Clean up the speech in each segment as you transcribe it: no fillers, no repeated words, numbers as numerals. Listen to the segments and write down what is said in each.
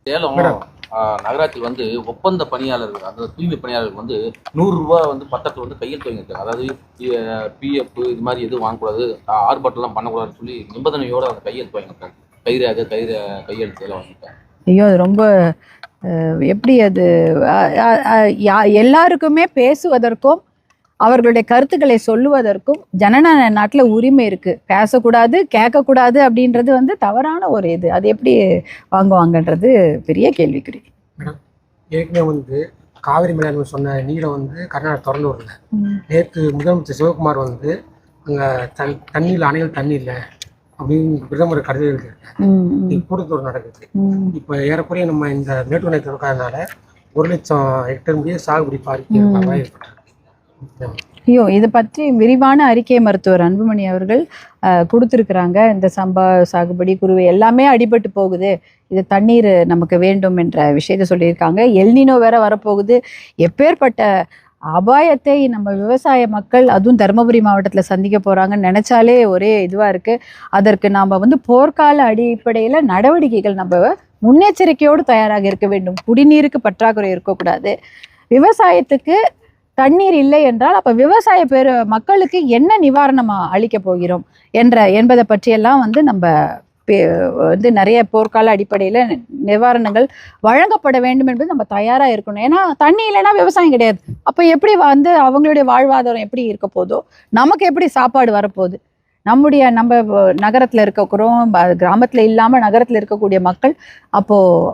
சேலம் நகராட்சி வந்து ஒப்பந்த பணியாளர்கள், அதாவது தூய்மை பணியாளர்கள் வந்து 100 ரூபா வந்து பத்திரத்தை வந்து கையெழுத்து வாங்கியிருக்காங்க. அதாவது பிஎஃப் இது மாதிரி எதுவும் வாங்கக்கூடாது, ஆர்ப்பாட்டம்லாம் பண்ணக்கூடாதுன்னு சொல்லி நிபந்தனையோட அந்த கையெழுத்து வாங்கியிருக்காங்க. கையெழுத்து எல்லாம் வாங்கியிருக்காங்க. ஐயோ, அது ரொம்ப எப்படி அது எல்லாருக்குமே பேசுவதற்கும் அவர்களுடைய கருத்துக்களை சொல்லுவதற்கும் ஜனநாயக நாட்டில் உரிமை இருக்கு. பேசக்கூடாது, கேட்கக்கூடாது அப்படின்றது வந்து தவறான ஒரு இது. அது எப்படி வாங்குவாங்கன்றது பெரிய கேள்விக்குறி. மேடம், ஏற்கனவே வந்து காவிரி மேலாண்மை சொன்ன நீரை வந்து கர்நாடகா திறந்து விடல. நேற்று முதலமைச்சர் சிவகுமார் வந்து அங்கே தண்ணியில் அணைகள் தண்ணி இல்லை அப்படின்னு பிரதமர் கருதி இருக்கு. கூட்டத்தோடு நடக்குது. இப்போ ஏறக்குறைய நம்ம இந்த மேட்டூர் அணை திறக்காதனால 1,00,000 ஹெக்டேர் முடிய சாகுபடி பாதிப்பு ஏற்பட்டிருக்கு. ஐயோ, இதை பற்றி விரிவான அறிக்கை மருத்துவர் அன்புமணி அவர்கள் கொடுத்துருக்குறாங்க. இந்த சம்பா சாகுபடி, குருவை எல்லாமே அடிபட்டு போகுது, இது தண்ணீர் நமக்கு வேண்டும் என்ற விஷயத்த சொல்லியிருக்காங்க. எல்னினோ வேற வரப்போகுது. எப்பேற்பட்ட அபாயத்தை நம்ம விவசாய மக்கள், அதுவும் தருமபுரி மாவட்டத்தில் சந்திக்க போகிறாங்கன்னு நினச்சாலே ஒரே இதுவாக இருக்குது. அதற்கு நாம் வந்து போர்க்கால அடிப்படையில் நடவடிக்கைகள் நம்ம முன்னெச்சரிக்கையோடு தயாராக இருக்க வேண்டும். குடிநீருக்கு பற்றாக்குறை இருக்கக்கூடாது. விவசாயத்துக்கு தண்ணீர் இல்லை என்றால் அப்போ விவசாய மக்களுக்கு என்ன நிவாரணம் அளிக்க போகிறோம் என்பதை பற்றியெல்லாம் வந்து நம்ம வந்து நிறைய போர்க்கால அடிப்படையில் நிவாரணங்கள் வழங்கப்பட வேண்டும் என்பது நம்ம தயாராக இருக்கணும். ஏன்னா தண்ணி இல்லைன்னா விவசாயம் கிடையாது. அப்போ எப்படி வந்து அவங்களுடைய வாழ்வாதாரம் எப்படி இருக்க போதோ, நமக்கு எப்படி சாப்பாடு வரப்போகுது? நம்ம நகரத்தில் இருக்கிறோம், கிராமத்தில் இல்லாமல் நகரத்தில் இருக்கக்கூடிய மக்கள் அப்போது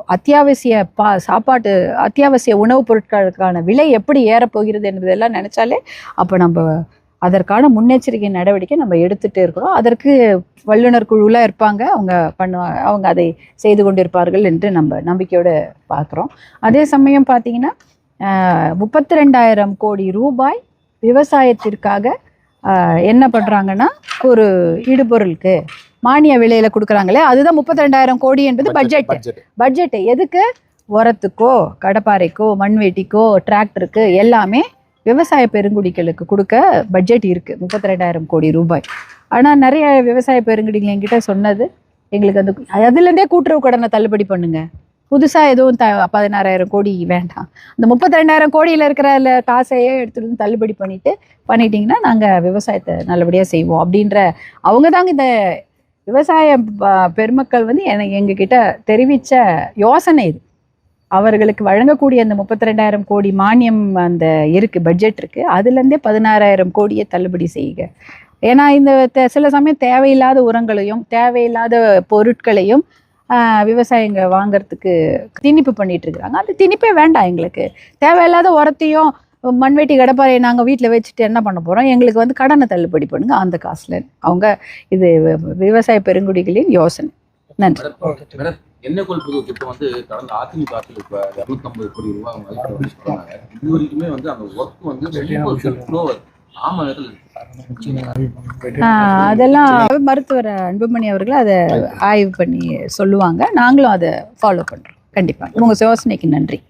அத்தியாவசிய உணவுப் பொருட்களுக்கான விலை எப்படி ஏறப்போகிறது என்பதெல்லாம் நினச்சாலே அப்போ நம்ம அதற்கான முன்னெச்சரிக்கை நடவடிக்கை நம்ம எடுத்துகிட்டே இருக்கிறோம். அதற்கு வல்லுநர் குழுலாம் இருப்பாங்க, அவங்க அதை செய்து கொண்டிருப்பார்கள் என்று நம்ம நம்பிக்கையோடு பார்க்குறோம். அதே சமயம் பார்த்திங்கன்னா 32,000 கோடி ரூபாய் விவசாயத்திற்காக என்ன பண்ணுறாங்கன்னா, ஒரு இடுபொருளுக்கு மானிய விலையில் கொடுக்குறாங்களே, அதுதான் 32,000 கோடி என்பது பட்ஜெட்டு. எதுக்கு? உரத்துக்கோ, கடப்பாறைக்கோ, மண்வெட்டிக்கோ, டிராக்டருக்கு எல்லாமே விவசாய பெருங்குடிகளுக்கு கொடுக்க பட்ஜெட் இருக்குது, 32,000 கோடி ரூபாய். ஆனால் நிறைய விவசாய பெருங்குடிகள் என்கிட்ட சொன்னது, எங்களுக்கு அதுலேருந்தே கூட்டுறவு கடனை தள்ளுபடி பண்ணுங்க, புதுசாக எதுவும் 16,000 கோடி வேண்டாம், அந்த 32,000 கோடியில் இருக்கிற காசையே எடுத்துகிட்டு வந்து தள்ளுபடி பண்ணிட்டீங்கன்னா நாங்கள் விவசாயத்தை நல்லபடியாக செய்வோம் அப்படின்ற அவங்க தாங்க இந்த விவசாய பெருமக்கள் வந்து எங்ககிட்ட தெரிவித்த யோசனை இது. அவர்களுக்கு வழங்கக்கூடிய அந்த 32,000 கோடி மானியம் அந்த இருக்குது, பட்ஜெட் இருக்குது, அதுலேருந்தே 16,000 கோடியை தள்ளுபடி செய்யுங்க. ஏன்னா இந்த சில சமயம் தேவையில்லாத உரங்களையும் தேவையில்லாத பொருட்களையும் விவசாயிங்க வாங்கிறதுக்கு திணிப்பு பண்ணிட்டு இருக்கிறாங்க. அந்த திணிப்பே வேண்டாம். எங்களுக்கு தேவையில்லாத உரத்தையும் மண்வெட்டி கடப்பாறையை நாங்கள் வீட்டில் வச்சுட்டு என்ன பண்ண போகிறோம்? எங்களுக்கு வந்து கடனை தள்ளுபடி பண்ணுங்க அந்த காசில். அவங்க இது விவசாய பெருங்குடிகளின் யோசனை. நன்றி. எண்ணெய் கொள்முதல் திட்டம் வந்து கடந்த அதிமுக ஆட்சியில் இப்போ 250 கோடி ரூபாய் சொன்னாங்க. இது வரைக்குமே வந்து அந்த ஒர்க் வந்து அதெல்லாம் மருத்துவர் அன்புமணி அவர்கள் அதை ஆய்வு பண்ணி சொல்லுவாங்க. நாங்களும் அதை ஃபாலோ பண்ணுறோம். கண்டிப்பாக உங்கள் யோசனைக்கு நன்றி.